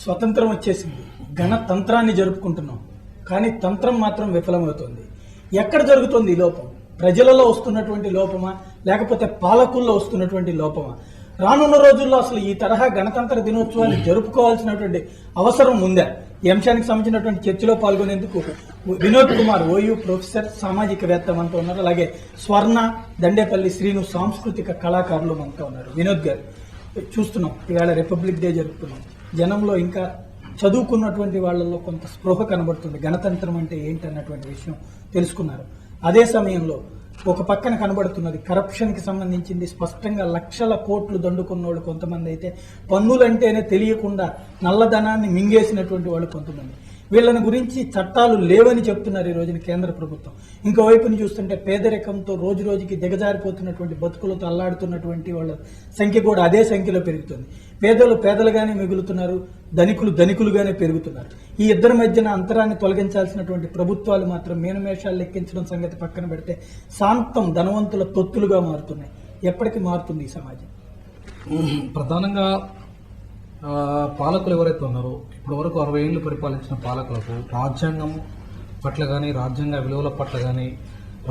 స్వతంత్రం వచ్చేసింది, గణతంత్రాన్ని జరుపుకుంటున్నాం, కానీ తంత్రం మాత్రం విఫలమవుతోంది. ఎక్కడ జరుగుతుంది ఈ లోపం? ప్రజలలో వస్తున్నటువంటి లోపమా, లేకపోతే పాలకుల్లో వస్తున్నటువంటి లోపమా? రానున్న రోజుల్లో అసలు ఈ తరహా గణతంత్ర దినోత్సవాన్ని జరుపుకోవాల్సినటువంటి అవసరం ఉందా? ఈ అంశానికి సంబంధించినటువంటి చర్చలో పాల్గొనేందుకు వినోద్ కుమార్ ఓయూ ప్రొఫెసర్, సామాజికవేత్త మనతో ఉన్నారు. అలాగే స్వర్ణ, దండేపల్లి శ్రీను సాంస్కృతిక కళాకారులు మనతో ఉన్నారు. వినోద్ గారు, చూస్తున్నాం ఇవాళ రిపబ్లిక్ డే జరుపుతున్నాం. జనంలో ఇంకా చదువుకున్నటువంటి వాళ్ళల్లో కొంత స్పృహ కనబడుతుంది, గణతంత్రం అంటే ఏంటి అన్నటువంటి విషయం తెలుసుకున్నారు. అదే సమయంలో ఒక పక్కన కనబడుతున్నది కరప్షన్కి సంబంధించింది. స్పష్టంగా లక్షల కోట్లు దండుకున్నోళ్ళు కొంతమంది అయితే, పన్నులంటేనే తెలియకుండా నల్లధనాన్ని మింగేసినటువంటి వాళ్ళు కొంతమంది. వీళ్ళని గురించి చట్టాలు లేవని చెప్తున్నారు ఈ రోజున కేంద్ర ప్రభుత్వం. ఇంకోవైపుని చూస్తుంటే పేదరికంతో రోజు రోజుకి దిగజారిపోతున్నటువంటి బతుకులతో అల్లాడుతున్నటువంటి వాళ్ళ సంఖ్య కూడా అదే సంఖ్యలో పెరుగుతుంది. పేదలు పేదలుగానే మిగులుతున్నారు, ధనికులు ధనికులుగానే పెరుగుతున్నారు. ఈ ఇద్దరి మధ్యన అంతరాన్ని తొలగించాల్సినటువంటి ప్రభుత్వాలు మాత్రం మీనమేషాలు లెక్కించడం సంగతి పక్కన పెడితే శాంతం ధనవంతుల తొత్తులుగా మారుతున్నాయి. ఎప్పటికి మారుతుంది ఈ సమాజం? ప్రధానంగా పాలకులు ఎవరైతే ఉన్నారో, ఇప్పటి వరకు 60 ఏళ్ళు పరిపాలించిన పాలకులకు రాజ్యాంగం పట్ల కానీ, రాజ్యాంగ విలువల పట్ల కానీ,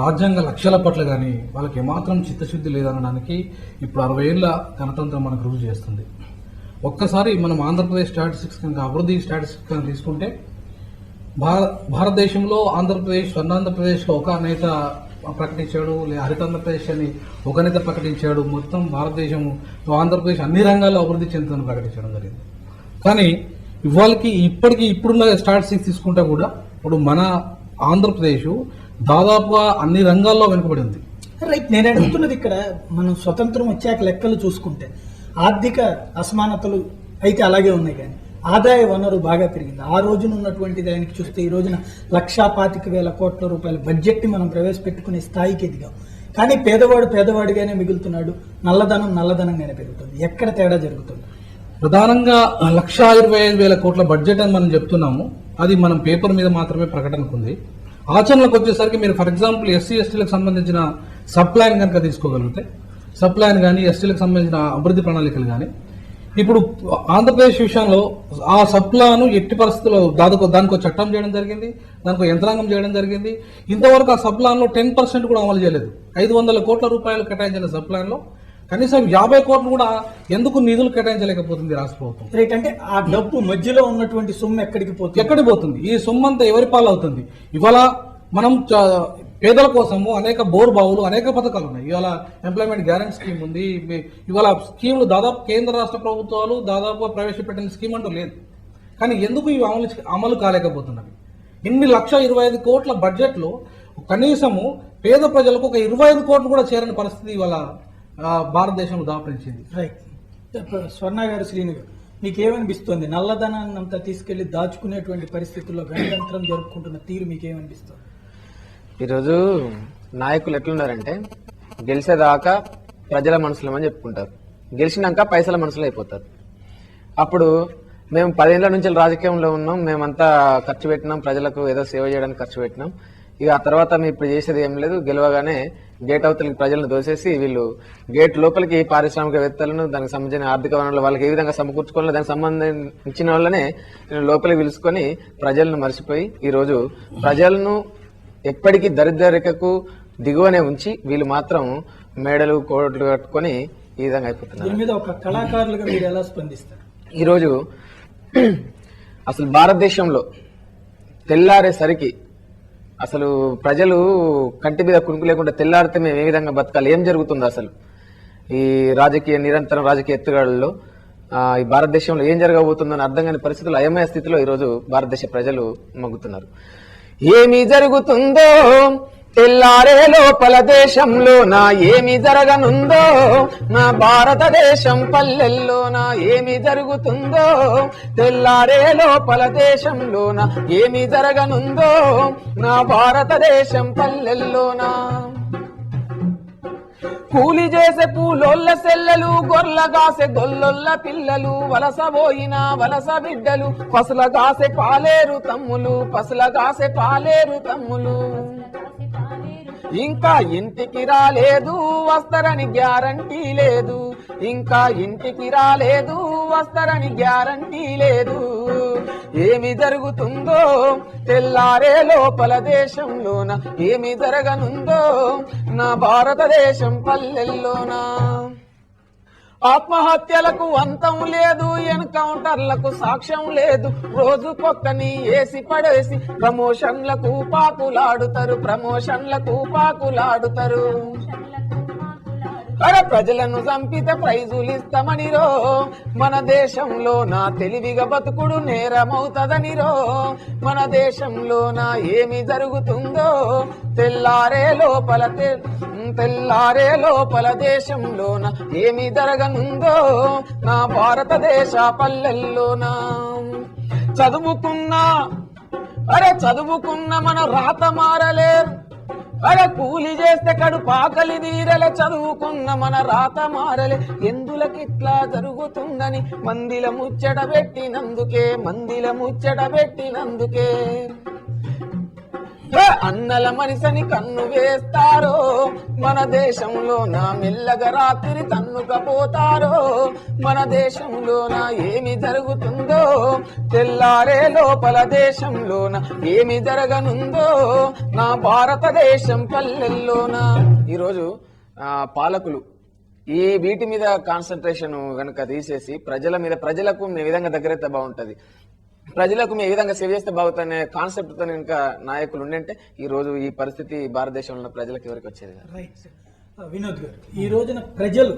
రాజ్యాంగ లక్ష్యాల పట్ల కానీ వాళ్ళకి ఏమాత్రం చిత్తశుద్ధి లేదనడానికి ఇప్పుడు 60 ఏళ్ళ గణతంత్రం మనకు రుజువు చేస్తుంది. ఒక్కసారి మనం ఆంధ్రప్రదేశ్ స్టాటిస్టిక్స్ కనుక, అభివృద్ధి స్టాటిస్టిక్స్ కనుక తీసుకుంటే, భారతదేశంలో ఆంధ్రప్రదేశ్, స్వర్ణాంధ్రప్రదేశ్లో ఒక నేత ప్రకటించాడు, హరితాంధ్రప్రదేశ్ అని ఒక నేత ప్రకటించాడు. మొత్తం భారతదేశం, ఆంధ్రప్రదేశ్ అన్ని రంగాల్లో అభివృద్ధి చెందుతుందని ప్రకటించడం జరిగింది. కానీ ఇప్పుడున్న స్టాటిస్టిక్స్ తీసుకుంటే కూడా ఇప్పుడు మన ఆంధ్రప్రదేశ్ దాదాపుగా అన్ని రంగాల్లో వెనుకబడి ఉంది. రైట్, నేను అడుగుతున్నది ఇక్కడ మనం స్వతంత్రం వచ్చాక లెక్కలు చూసుకుంటే ఆర్థిక అసమానతలు అయితే అలాగే ఉన్నాయి, కానీ ఆదాయ వనరు బాగా పెరిగింది. ఆ రోజున ఉన్నటువంటి దానికి చూస్తే ఈ రోజున 1,25,000 కోట్ల రూపాయల బడ్జెట్ని మనం ప్రవేశపెట్టుకునే స్థాయికి ఎదిగాం. కానీ పేదవాడు పేదవాడిగానే మిగులుతున్నాడు, నల్లధనం నల్లధనంగానే పెరుగుతుంది. ఎక్కడ తేడా జరుగుతుంది? ప్రధానంగా 1,25,000 కోట్ల బడ్జెట్ అని మనం చెప్తున్నాము. అది మనం పేపర్ మీద మాత్రమే ప్రకటనకు ఉంది. ఆచరణకు వచ్చేసరికి మీరు ఫర్ ఎగ్జాంపుల్ ఎస్సీ ఎస్టీలకు సంబంధించిన సబ్ ప్లాన్ కనుక తీసుకోగలిగితే, సబ్ ప్లాన్ కానీ, ఎస్టీలకు సంబంధించిన అభివృద్ధి ప్రణాళికలు కానీ, ఇప్పుడు ఆంధ్రప్రదేశ్ విషయంలో ఆ సబ్ ప్లాన్ ఎట్టి పరిస్థితుల్లో దానికి ఒక చట్టం చేయడం జరిగింది, దానికి ఒక యంత్రాంగం చేయడం జరిగింది. ఇంతవరకు ఆ సబ్ ప్లాన్ లో 10% కూడా అమలు చేయలేదు. 500 కోట్ల రూపాయలు కేటాయించిన సబ్ ప్లాన్ లో కనీసం 50 కోట్లు కూడా ఎందుకు నిధులు కేటాయించలేకపోతుంది రాష్ట్ర ప్రభుత్వం? రైట్, అంటే ఆ డబ్బు మధ్యలో ఉన్నటువంటి సొమ్ము ఎక్కడికి పోతుంది? ఈ సొమ్ము అంతా ఎవరి పాలు అవుతుంది? ఇవాళ మనం పేదల కోసము అనేక బోర్ బావులు, అనేక పథకాలు ఉన్నాయి. ఇవాళ ఎంప్లాయ్మెంట్ గ్యారెంటీ స్కీమ్ ఉంది. ఇవాళ స్కీములు దాదాపు కేంద్ర రాష్ట్ర ప్రభుత్వాలు దాదాపుగా ప్రవేశపెట్టిన స్కీమ్ అంటూ లేదు. కానీ ఎందుకు ఇవి అమలు కాలేకపోతున్నవి? ఇన్ని 1,25,000 కోట్ల బడ్జెట్ లో కనీసము పేద ప్రజలకు ఒక 25 కోట్లు కూడా చేరని పరిస్థితి ఇవాళ భారతదేశంలో దాపరించింది. రైట్, స్వర్ణ గారు, శ్రీను గారు, మీకేమనిపిస్తుంది? నల్లధనాన్ని అంతా తీసుకెళ్లి దాచుకునేటువంటి పరిస్థితుల్లో గణతంత్రం జరుపుకుంటున్న తీరు మీకేమనిపిస్తుంది? ఈరోజు నాయకులు ఎట్లున్నారంటే, గెలిచేదాకా ప్రజల మనుషులమని చెప్పుకుంటారు, గెలిచినాక పైసల మనుషులు అయిపోతారు. అప్పుడు మేము 10 ఏళ్ల నుంచి రాజకీయంలో ఉన్నాం, మేమంతా ఖర్చు పెట్టినాం, ప్రజలకు ఏదో సేవ చేయడానికి ఖర్చు పెట్టినాం. ఇక ఆ తర్వాత మేము ఇప్పుడు చేసేది ఏం లేదు, గెలవగానే గేట్ అవతలకి ప్రజలను దోసేసి వీళ్ళు గేట్ లోపలికి పారిశ్రామికవేత్తలను, దానికి సంబంధించిన ఆర్థిక వనరులు వాళ్ళకి ఏ విధంగా సమకూర్చుకోవాలో దానికి సంబంధించిన వాళ్ళనే లోపలికి పిలుచుకొని ప్రజలను మర్చిపోయి ఈరోజు ప్రజలను ఎప్పటికీ దరిద్రరేఖకు దిగువనే ఉంచి వీళ్ళు మాత్రం మేడలు కోట్లు కట్టుకొని ఈ విధంగా అయిపోతున్నారు. దీని మీద ఒక కళాకారులుగా మీరు ఎలా స్పందిస్తారు? ఈరోజు అసలు భారతదేశంలో తెల్లారేసరికి అసలు ప్రజలు కంటి మీద కునుకు లేకుండా తెల్లారితే మేము ఏ విధంగా బతకాలి, ఏం జరుగుతుందో అసలు ఈ నిరంతరం రాజకీయ ఎత్తుగడల్లో ఈ భారతదేశంలో ఏం జరగబోతుందని అర్థం కాని పరిస్థితుల్లో, అయమయ స్థితిలో ఈరోజు భారతదేశ ప్రజలు మగ్గుతున్నారు. ఏమి జరుగుతుందో తెల్లారే లోపల దేశంలో నా ఏమి జరగనుందో, నా భారతదేశం పల్లెల్లో నా ఏమి జరుగుతుందో, తెల్లారే లోపల దేశంలో నా ఏమి జరగనుందో, నా భారతదేశం పల్లెల్లోనా. కూలి చేసే పూలొల్ల సెల్లలు, గొర్లగాసే గొల్లొల్ల పిల్లలు, వలసబోయిన వలస బిడ్డలు, పసులగాసే పాలేరు తమ్ములు, పసులగాసే పాలేరు తమ్ములు. ఇంకా ఇంటికి రాలేదు వస్తారని గ్యారంటీ లేదు, ఇంకా ఇంటికి రాలేదు వస్తారని గ్యారంటీ లేదు. ఏమి జరుగుతుందో, తెల్లారే లోపల దేశంలోన ఏమి జరగనుందో నా భారతదేశం పల్లెల్లోనా. ఆత్మహత్యలకు అంతం లేదు, ఎన్కౌంటర్లకు సాక్ష్యం లేదు, రోజుకొక్కని ఏసి పడేసి ప్రమోషన్లకు పాకులాడుతారు. అరే ప్రజలను చంపితే ప్రైజులు ఇస్తామనిరో, మన దేశంలో నా తెలివిగా బతుకుడు నేరమవుతదనిరో, మన దేశంలో నా ఏమి జరుగుతుందో, తెల్లారే లోపల దేశంలోన ఏమి జరగనుందో నా భారతదేశ పల్లెల్లోనా. చదువుకున్న మన రాత మారలేరు, అరే కూలి చేస్తే కడుపు ఆకలి తీరలే, చదువుకున్న మన రాత మారలే. ఎందులకిట్లా జరుగుతుందని మందిల ముచ్చట పెట్టినందుకే అన్నల మనిషిని కన్ను వేస్తారో, మన దేశంలో నా మెల్లగా రాత్రి తన్నుకపోతారో, మన దేశంలో నా ఏమి జరుగుతుందో, తెల్లారే లోపల దేశంలోన ఏమి జరగనుందో నా భారతదేశం పల్లెల్లోనా. ఈరోజు పాలకులు ఈ వీటి మీద కాన్సన్ట్రేషన్ గనుక తీసేసి ప్రజలకు ఏ విధంగా దగ్గరైతే బాగుంటది, ప్రజలకు మేము ఏ విధంగా సేవ చేస్తే బాగుతానే కాన్సెప్ట్ తో ఇంకా నాయకులు ఉండంటే ఈ రోజు ఈ పరిస్థితి భారతదేశంలో ఉన్న ప్రజలకు ఎవరికి వచ్చేది కదా. రైట్ వినోద్ గారు, ఈ రోజున ప్రజలు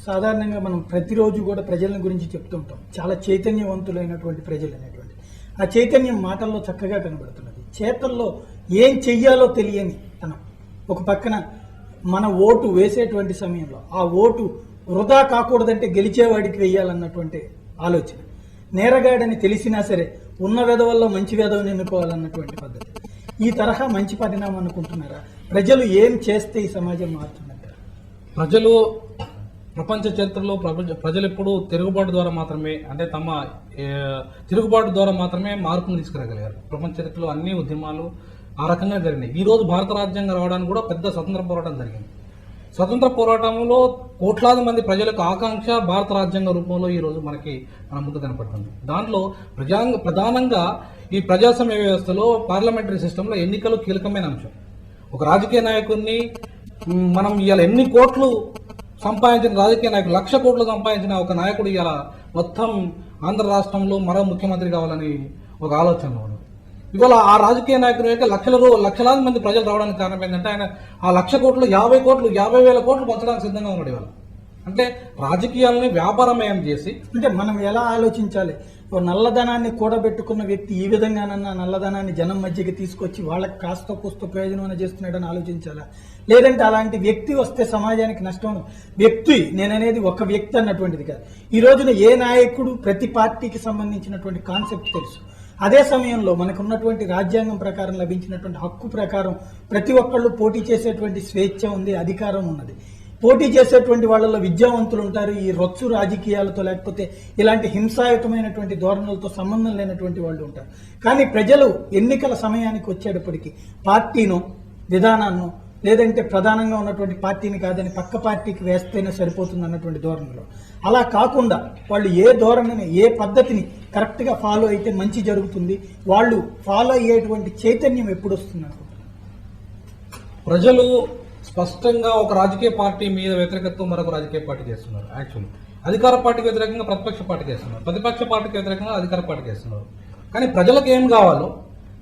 సాధారణంగా మనం ప్రతిరోజు కూడా ప్రజల గురించి చెప్తుంటాం, చాలా చైతన్యవంతులైనటువంటి ప్రజలు అనేటువంటి ఆ చైతన్యం మాటల్లో చక్కగా కనబడుతున్నది, చేతల్లో ఏం చెయ్యాలో తెలియని తనం. ఒక పక్కన మన ఓటు వేసేటువంటి సమయంలో ఆ ఓటు వృధా కాకూడదంటే గెలిచేవాడికి వెయ్యాలన్నటువంటి ఆలోచన, నేరగాడని తెలిసినా సరే ఉన్న వెధవల్లో మంచి వెధవని ఎన్నుకోవాలన్నటువంటి పద్ధతి, ఈ తరహా మంచి పరిణామం అనుకుంటున్నారా? ప్రజలు ఏం చేస్తే ఈ సమాజం మారుతుందంటారు? ప్రజలు ప్రపంచ చరిత్రలో ప్రజలు ఎప్పుడు తిరుగుబాటు ద్వారా మాత్రమే, అంటే తమ తిరుగుబాటు ద్వారా మాత్రమే మార్పును తీసుకురాగలిగారు. ప్రపంచ చరిత్రలో అన్ని ఉద్యమాలు ఆ రకంగా జరిగినాయి. ఈ రోజు భారత రాజ్యాంగం రావడానికి కూడా పెద్ద స్వతంత్ర పోరాటం జరిగింది. స్వతంత్ర పోరాటంలో కోట్లాది మంది ప్రజలకు ఆకాంక్ష భారత రాజ్యాంగ రూపంలో ఈ రోజు మన ముందు కనపడుతుంది. దాంట్లో ప్రధానంగా ఈ ప్రజాస్వామ్య వ్యవస్థలో పార్లమెంటరీ సిస్టంలో ఎన్నికలు కీలకమైన అంశం. ఒక రాజకీయ నాయకుడిని మనం ఇవాళ ఎన్ని కోట్లు సంపాదించిన రాజకీయ నాయకుడు 1,00,000 కోట్లు సంపాదించిన ఒక నాయకుడు ఇవాళ మొత్తం ఆంధ్ర రాష్ట్రంలో మరో ముఖ్యమంత్రి కావాలని ఒక ఆలోచనలో ఉన్నాడు. ఇవాళ ఆ రాజకీయ నాయకుని యొక్క లక్షలాది మంది ప్రజలు రావడానికి కారణం ఏంటంటే ఆయన ఆ 1,00,000 కోట్లు 50,000 కోట్లు పంచడానికి సిద్ధంగా ఉన్నాడు ఇవాళ. అంటే రాజకీయాలని వ్యాపారమయం చేసి, అంటే మనం ఎలా ఆలోచించాలి? ఓ నల్లధనాన్ని కూడబెట్టుకున్న వ్యక్తి ఈ విధంగానన్నా నల్లధనాన్ని జనం మధ్యకి తీసుకొచ్చి వాళ్ళకి కాస్త కూస్త ప్రయోజనం చేస్తున్నాడని ఆలోచించాలా? లేదంటే అలాంటి వ్యక్తి వస్తే సమాజానికి నష్టం? వ్యక్తి నేననేది ఒక వ్యక్తి అన్నటువంటిది కాదు. ఈ రోజున ఏ నాయకుడు ప్రతి పార్టీకి సంబంధించినటువంటి కాన్సెప్ట్ తెలుసు. అదే సమయంలో మనకున్నటువంటి రాజ్యాంగం ప్రకారం లభించినటువంటి హక్కు ప్రకారం ప్రతి ఒక్కళ్ళు పోటీ చేసేటువంటి స్వేచ్ఛ ఉంది, అధికారం ఉన్నది. పోటీ చేసేటువంటి వాళ్ళలో విద్యావంతులు ఉంటారు, ఈ రొచ్చు రాజకీయాలతో లేకపోతే ఇలాంటి హింసాయుతమైనటువంటి ధోరణులతో సంబంధం లేనటువంటి వాళ్ళు ఉంటారు. కానీ ప్రజలు ఎన్నికల సమయానికి వచ్చేటప్పటికి పార్టీను, విధానాన్ని, లేదంటే ప్రధానంగా ఉన్నటువంటి పార్టీని కాదని పక్క పార్టీకి వేస్తేనే సరిపోతుంది అన్నటువంటి ధోరణిలో, అలా కాకుండా వాళ్ళు ఏ ధోరణిని, ఏ పద్ధతిని కరెక్ట్గా ఫాలో అయితే మంచి జరుగుతుంది, వాళ్ళు ఫాలో అయ్యేటువంటి చైతన్యం ఎప్పుడు వస్తుంది అనుకుంటున్నారు? ప్రజలు స్పష్టంగా ఒక రాజకీయ పార్టీ మీద వ్యతిరేకతతో మరొక రాజకీయ పార్టీ చేస్తున్నారు. యాక్చువల్లీ అధికార పార్టీకి వ్యతిరేకంగా ప్రతిపక్ష పార్టీ చేస్తున్నారు, ప్రతిపక్ష పార్టీకి వ్యతిరేకంగా అధికార పార్టీ చేస్తున్నారు. కానీ ప్రజలకు ఏం కావాలో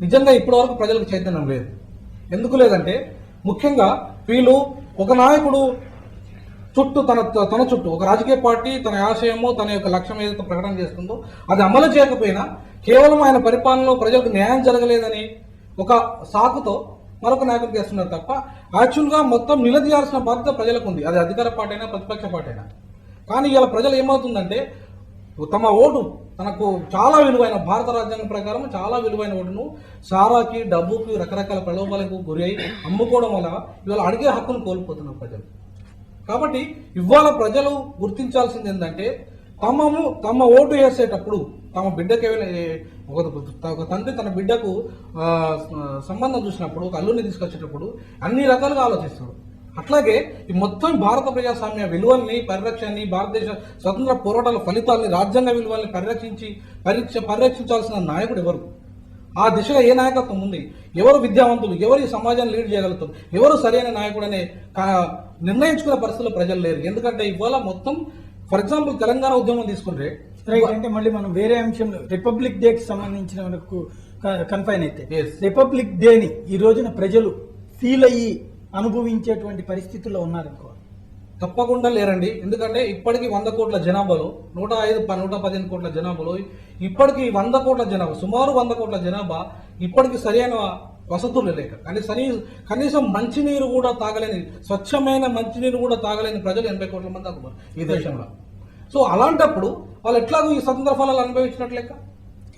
నిజంగా ఇప్పటివరకు ప్రజలకు చైతన్యం లేదు. ఎందుకు లేదంటే ముఖ్యంగా వీళ్ళు ఒక నాయకుడు చుట్టూ తన చుట్టూ ఒక రాజకీయ పార్టీ తన ఆశయము, తన యొక్క లక్ష్యం ఏదైతే ప్రకటన చేస్తుందో అది అమలు చేయకపోయినా కేవలం ఆయన పరిపాలనలో ప్రజలకు న్యాయం జరగలేదని ఒక సాకుతో మరొక నాయకుడికి చేస్తున్నారు తప్ప యాక్చువల్గా మొత్తం నిలదీయాల్సిన బాధ్యత ప్రజలకు ఉంది, అది అధికార పార్టీ అయినా ప్రతిపక్ష పార్టీ అయినా. కానీ ఇలా ప్రజలు ఏమవుతుందంటే తమ ఓటు తనకు చాలా విలువైన, భారత రాజ్యాంగం ప్రకారం చాలా విలువైన ఓటును సారాకి, డబ్బుకి, రకరకాల ప్రలోభాలకు గురి అయి అమ్ముకోవడం వల్ల ఇవాళ అడిగే హక్కును కోల్పోతున్నారు ప్రజలు. కాబట్టి ఇవాళ ప్రజలు గుర్తించాల్సింది ఏంటంటే తమ ఓటు వేసేటప్పుడు తమ బిడ్డకి ఒక తండ్రి తన బిడ్డకు సంబంధం చూసినప్పుడు, ఒక అల్లుని తీసుకొచ్చేటప్పుడు అన్ని రకాలుగా ఆలోచిస్తాడు. అట్లాగే ఈ మొత్తం భారత ప్రజాస్వామ్య విలువల్ని పరిరక్షణని, భారతదేశ స్వతంత్ర పోరాటాల ఫలితాలని, రాజ్యాంగ విలువల్ని పరిరక్షించాల్సిన నాయకుడు ఎవరు? ఆ దిశగా ఏ నాయకత్వం ఉంది? ఎవరు విద్యావంతులు? ఎవరు ఈ సమాజాన్ని లీడ్ చేయగలుగుతారు? ఎవరు సరైన నాయకుడు అనే నిర్ణయించుకునే పరిస్థితుల్లో ప్రజలు లేరు. ఎందుకంటే ఇవాళ మొత్తం ఫర్ ఎగ్జాంపుల్ తెలంగాణ ఉద్యమం తీసుకుంటే రైట్, అంటే మళ్ళీ మనం వేరే అంశంలో రిపబ్లిక్ డేకి సంబంధించిన మనకు కన్ఫైన్ అయితే Yes. రిపబ్లిక్ డేని ఈ రోజున ప్రజలు ఫీల్ అయ్యి అనుభవించేటువంటి పరిస్థితుల్లో ఉన్నారనుకో. తప్పకుండా లేరండి. ఎందుకంటే ఇప్పటికీ 100 కోట్ల జనాభాలో 115 కోట్ల జనాభాలో ఇప్పటికీ 100 కోట్ల జనాభా, సుమారు 100 కోట్ల జనాభా ఇప్పటికీ సరైన వసతులు లేక, కనీసం మంచినీరు కూడా తాగలేని, స్వచ్ఛమైన మంచినీరు కూడా తాగలేని ప్రజలు 80 కోట్ల మంది ఉన్నారు ఈ దేశంలో. సో అలాంటప్పుడు వాళ్ళు ఎట్లాగో ఈ స్వతంత్ర ఫలాలు అనుభవించినట్లు లెక్క.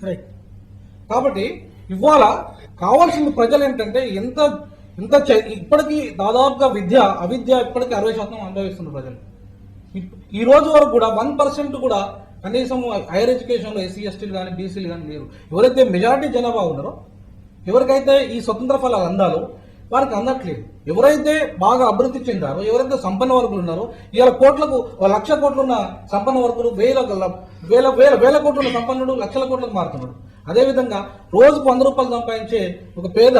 రైట్. కాబట్టి ఇవాళ కావాల్సిన ప్రజలు ఏంటంటే ఇప్పటికీ దాదాపుగా అవిద్య ఇప్పటికీ 60% అనుభవిస్తున్నారు ప్రజలు. ఈ రోజు వరకు కూడా 1% కూడా కనీసం హైయర్ ఎడ్యుకేషన్ లో ఎస్సీ ఎస్టీలు కానీ బీసీలు కానీ లేరు. ఎవరైతే మెజారిటీ జనాభా ఉన్నారో, ఎవరికైతే ఈ స్వతంత్ర ఫలాలు అందాలో వారికి అందట్లేదు. ఎవరైతే బాగా అభివృద్ధి చెందారో, ఎవరైతే సంపన్న వర్గులు ఉన్నారో, ఇవాళ కోట్లకు 1,00,000 కోట్లు ఉన్న సంపన్న వర్గులు వేల కోట్ల సంపన్నుడు లక్షల కోట్లకు మారుతున్నాడు. అదేవిధంగా రోజుకు 100 రూపాయలు సంపాదించే ఒక పేద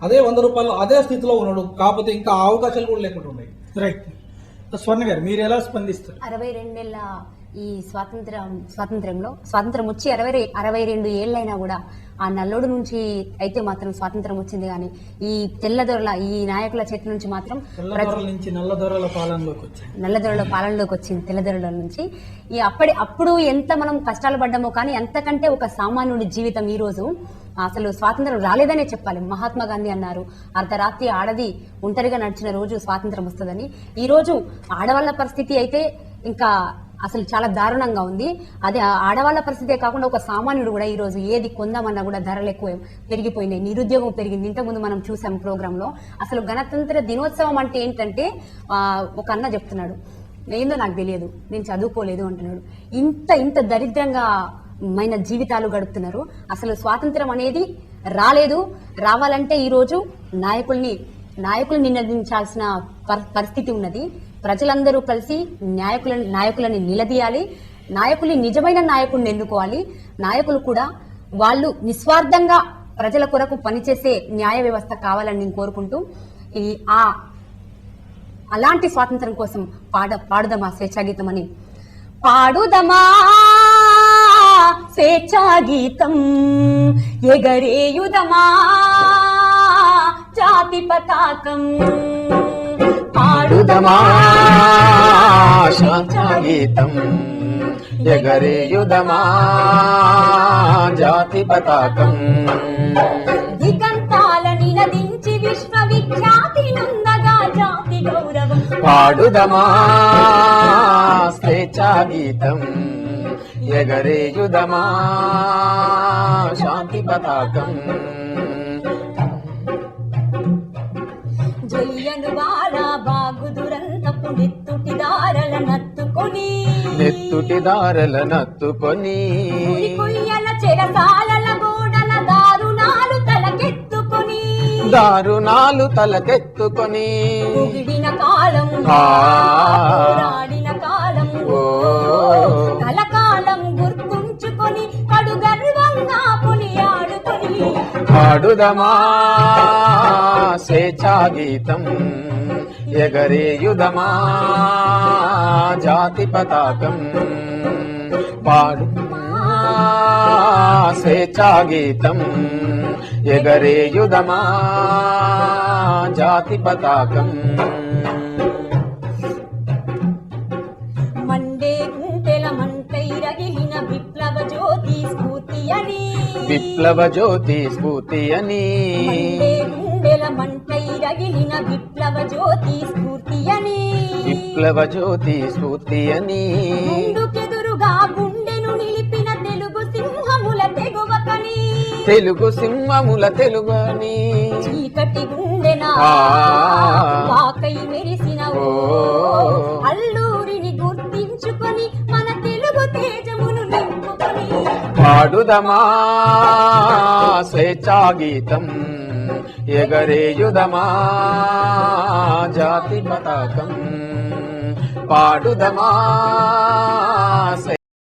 అదే 100 రూపాయలు అదే స్థితిలో ఉన్నాడు. కాకపోతే ఇంకా అవకాశాలు కూడా లేకుండా ఉన్నాయి. రైట్. స్వర్ణ గారు, మీరు ఎలా స్పందిస్తారు? 62 ఏళ్ల ఈ స్వాతంత్రం వచ్చి 62 ఏళ్ళైనా కూడా ఆ నల్లోడు నుంచి అయితే మాత్రం స్వాతంత్రం వచ్చింది, కానీ ఈ తెల్లదొరల ఈ నాయకుల చేతి నుంచి మాత్రం తెల్లదొరల నుంచి నల్లదొరల పాలనలోకి వచ్చింది. నల్లదొరల పాలనలోకి వచ్చింది. తెల్లదొరల నుంచి ఈ అప్పుడు ఎంత మనం కష్టాలు పడ్డామో, కానీ అంతకంటే ఒక సామాన్యుడి జీవితం ఈ రోజు అసలు స్వాతంత్రం రాలేదనే చెప్పాలి. మహాత్మా గాంధీ అన్నారు, అర్ధరాత్రి ఆడది ఒంటరిగా నడిచిన రోజు స్వాతంత్రం వస్తుందని. ఈ రోజు ఆడవాళ్ల పరిస్థితి అయితే ఇంకా అసలు చాలా దారుణంగా ఉంది. అదే ఆడవాళ్ల పరిస్థితే కాకుండా ఒక సామాన్యుడు కూడా ఈ రోజు ఏది కొందామన్నా కూడా ధరలు ఎక్కువ పెరిగిపోయినాయి, నిరుద్యోగం పెరిగింది. ఇంతకుముందు మనం చూసాం ప్రోగ్రామ్ లో. అసలు గణతంత్ర దినోత్సవం అంటే ఏంటంటే ఒక అన్న చెప్తున్నాడు, ఏందో నాకు తెలియదు, నేను చదువుకోలేదు అంటున్నాడు. ఇంత దరిద్రంగా మైన జీవితాలు గడుపుతున్నారు. అసలు స్వాతంత్రం అనేది రాలేదు. రావాలంటే ఈ రోజు నాయకుల్ని నినదించాల్సిన పరిస్థితి ఉన్నది. ప్రజలందరూ కలిసి నాయకులని నిలదీయాలి. నిజమైన నాయకుడిని ఎన్నుకోవాలి. నాయకులు కూడా వాళ్ళు నిస్వార్థంగా ప్రజల కొరకు పనిచేసే న్యాయ వ్యవస్థ కావాలని నేను కోరుకుంటూ అలాంటి స్వాతంత్రం కోసం పాడుదమా స్వేచ్ఛాగీతం అని. పాడుదమా స్వేచ్ఛాగీతం, ఎగరేయుదమా జాతి పతాకం. పాడుదమా స్వేచ్ఛాగీతం, ఎగరేయుదమా జాతి పతాకం. దిగంతాలని నదించి విశ్వవిఖ్యాతి నందగా జాతి గౌరవం. పాడుదమా స్వేచ్ఛాగీతం, ఎగరేయుదమా శాంతి పతాకం. జలియను వాలా బాగు దురంతపు నెత్తుటి దారల నత్తుకొని కొయ్యల చెరసాలల గోడల దారుణాలు తలకెత్తుకొని పొగిడిన కాలం పోరాడిన కాలం కలకాలం గుర్తుంచుకొని కడు గర్వంగా కొనియాడుకొని. పాడుదమా స్వేచ్ఛాగీతం, ఎగరేయుదమా జాతి పతాకం. పాడుదమా స్వేచ్ఛాగీతం, ఎగరేయుదమా జాతి పతాకం. మండే గుంటెల మంటై రగిలిన విప్లవ జ్యోతి స్ఫూర్తి అని మండే గుండెల మంటై రగిలిన విప్లవ జ్యోతి స్ఫూర్తి అని ముందుకెదురుగా గుండెను నిలిపిన తెలుగు సింహముల తెగువని చీకటి గుండెన వాకై మెరిసిన అల్లూరిని గుర్తించుకొని మన తెలుగు తేజమును నింపుకొని. పాడుదమా స్వేచ్ఛాగీతం, ఎగరేయుదమా జాతి పతాకం పాడుదమా